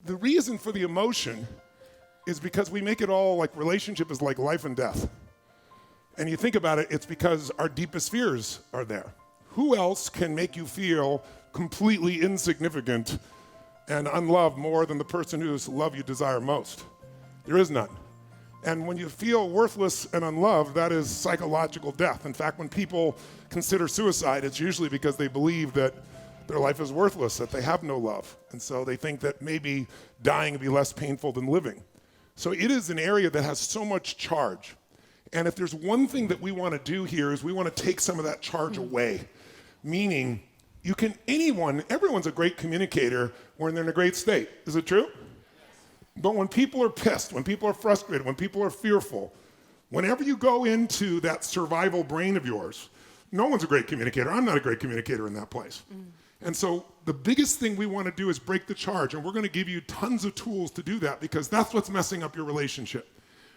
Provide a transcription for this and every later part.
the reason for the emotion is because we make it all like relationship is like life and death. And you think about it, it's because our deepest fears are there. Who else can make you feel completely insignificant and unloved more than the person whose love you desire most? There is none. And when you feel worthless and unloved, that is psychological death. In fact, when people consider suicide, it's usually because they believe that their life is worthless, that they have no love. And so they think that maybe dying would be less painful than living. So it is an area that has so much charge. And if there's one thing that we want to do here is we want to take some of that charge away. Meaning, everyone's a great communicator when they're in a great state. Is it true? But when people are pissed, when people are frustrated, when people are fearful, whenever you go into that survival brain of yours, no one's a great communicator. I'm not a great communicator in that place. And so the biggest thing we want to do is break the charge, and we're going to give you tons of tools to do that because that's what's messing up your relationship.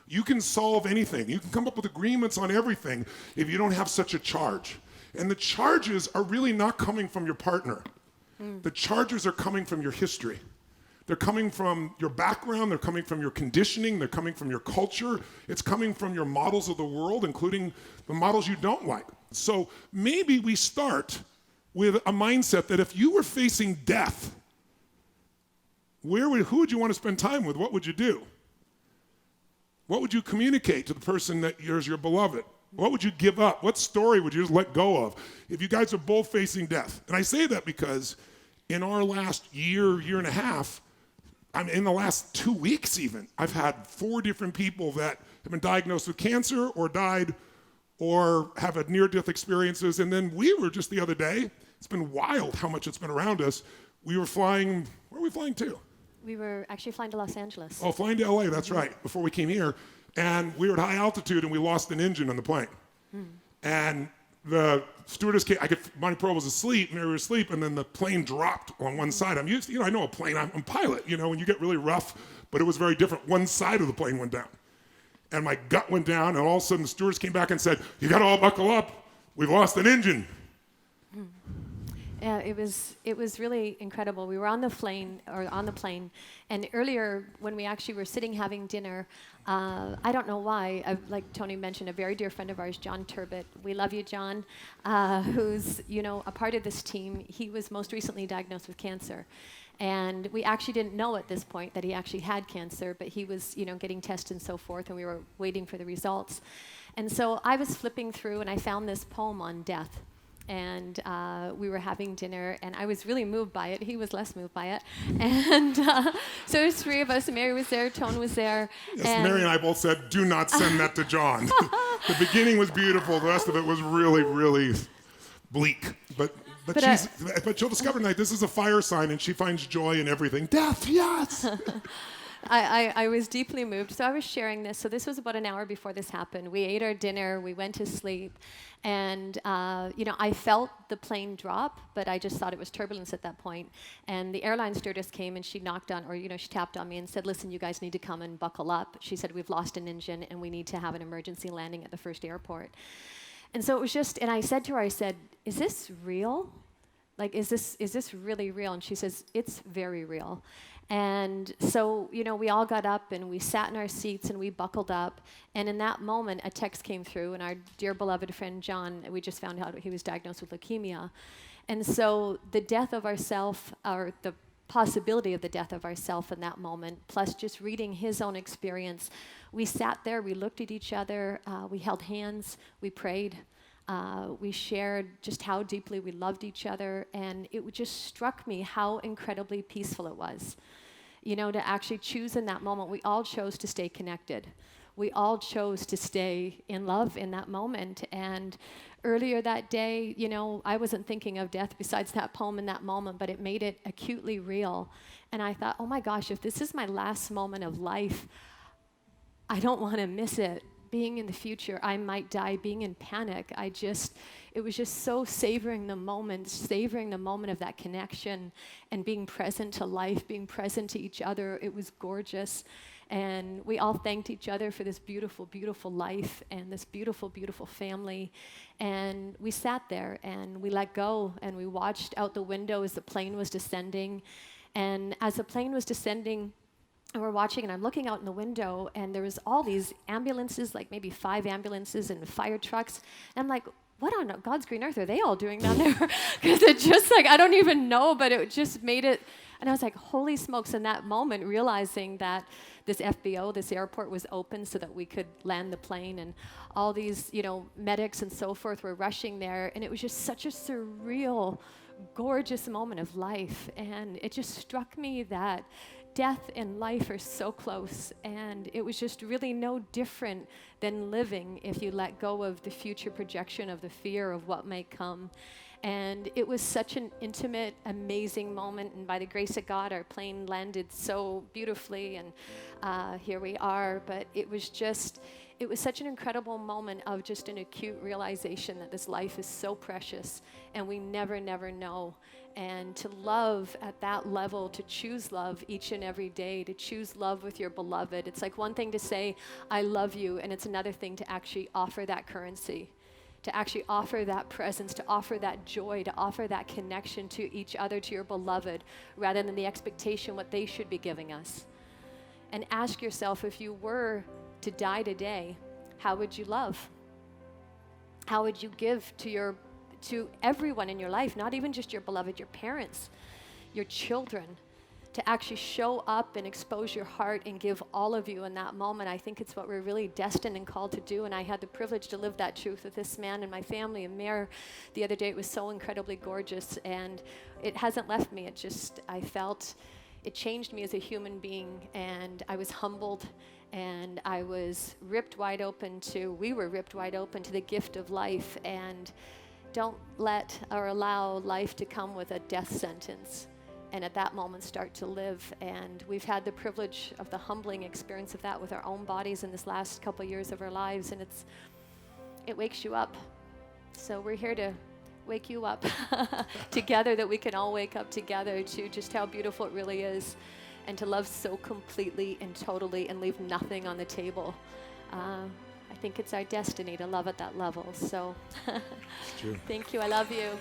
You can solve anything. You can come up with agreements on everything if you don't have such a charge. And the charges are really not coming from your partner. The charges are coming from your history. They're coming from your background, they're coming from your conditioning, they're coming from your culture, it's coming from your models of the world, including the models you don't like. So maybe we start with a mindset that if you were facing death, who would you want to spend time with? What would you do? What would you communicate to the person that is your beloved? What would you give up? What story would you just let go of if you guys are both facing death? And I say that because in our last year and a half, in the last 2 weeks even, I've had 4 different people that have been diagnosed with cancer or died or have had near-death experiences. And then we were just the other day, it's been wild how much it's been around us. We were flying, where are we flying to? We were actually flying to Los Angeles. Oh, flying to LA, that's right, before we came here. And we were at high altitude and we lost an engine on the plane. And the stewardess came, my Pearl was asleep, Mary was asleep, and then the plane dropped on one side. I'm used to, I know a plane, I'm a pilot, when you get really rough, but it was very different. One side of the plane went down. And my gut went down, and all of a sudden the stewardess came back and said, "You gotta all buckle up, we've lost an engine." Yeah, it was really incredible. We were on the plane, and earlier when we actually were sitting having dinner, I don't know why, like Tony mentioned, a very dear friend of ours, John Turbot. We love you, John, who's a part of this team. He was most recently diagnosed with cancer. And we actually didn't know at this point that he actually had cancer, but he was, getting tested and so forth, and we were waiting for the results. And so I was flipping through, and I found this poem on death. And we were having dinner, and I was really moved by it. He was less moved by it. And so there's 3 of us. Mary was there, Tone was there. Yes, Mary and I both said, "Do not send that to John." The beginning was beautiful. The rest of it was really, really bleak. But she'll discover tonight this is a fire sign, and she finds joy in everything. Death, yes. I was deeply moved. So I was sharing this. So this was about an hour before this happened. We ate our dinner. We went to sleep. And, I felt the plane drop, but I just thought it was turbulence at that point. And the airline stewardess came and she knocked on, or, she tapped on me and said, "Listen, you guys need to come and buckle up." She said, "We've lost an engine and we need to have an emergency landing at the first airport." And so it was just, and I said to her, "Is this real? Like, is this really real?" And she says, "It's very real." And so, we all got up and we sat in our seats and we buckled up. And in that moment, a text came through, and our dear beloved friend John, we just found out he was diagnosed with leukemia. And so the death of ourself, or the possibility of the death of ourself in that moment, plus just reading his own experience, we sat there, we looked at each other, we held hands, we prayed. We shared just how deeply we loved each other, and it just struck me how incredibly peaceful it was. To actually choose in that moment. We all chose to stay connected. We all chose to stay in love in that moment. And earlier that day, I wasn't thinking of death besides that poem in that moment, but it made it acutely real. And I thought, oh my gosh, if this is my last moment of life, I don't want to miss it. Being in the future, I might die being in panic. It was just so savoring the moment of that connection and being present to life, being present to each other. It was gorgeous. And we all thanked each other for this beautiful, beautiful life and this beautiful, beautiful family. And we sat there and we let go and we watched out the window as the plane was descending. And as the plane was descending, and we're watching, and I'm looking out in the window, and there was all these ambulances, like maybe 5 ambulances and fire trucks. And I'm like, what on God's green earth are they all doing down there? Because it just like, I don't even know, but it just made it. And I was like, holy smokes, in that moment, realizing that this FBO, this airport was open so that we could land the plane, and all these, medics and so forth were rushing there. And it was just such a surreal, gorgeous moment of life. And it just struck me that death and life are so close, and it was just really no different than living if you let go of the future projection of the fear of what may come. And it was such an intimate, amazing moment, and by the grace of God, our plane landed so beautifully, and here we are. But it was such an incredible moment of just an acute realization that this life is so precious, and we never know. And to love at that level, to choose love each and every day, to choose love with your beloved. It's like one thing to say, I love you, and it's another thing to actually offer that currency, to actually offer that presence, to offer that joy, to offer that connection to each other, to your beloved, rather than the expectation what they should be giving us. And ask yourself, if you were to die today, how would you love? How would you give to everyone in your life, not even just your beloved, your parents, your children, to actually show up and expose your heart and give all of you in that moment? I think it's what we're really destined and called to do, and I had the privilege to live that truth with this man and my family and Mayor the other day. It was so incredibly gorgeous, and it hasn't left me. I felt it changed me as a human being, and I was humbled, and I was we were ripped wide open to the gift of life. And don't let or allow life to come with a death sentence, and at that moment start to live. And we've had the privilege of the humbling experience of that with our own bodies in this last couple years of our lives, and it wakes you up. So we're here to wake you up together, that we can all wake up together to just how beautiful it really is, and to love so completely and totally and leave nothing on the table. I think it's our destiny to love at that level. So It's true. thank you. I love you.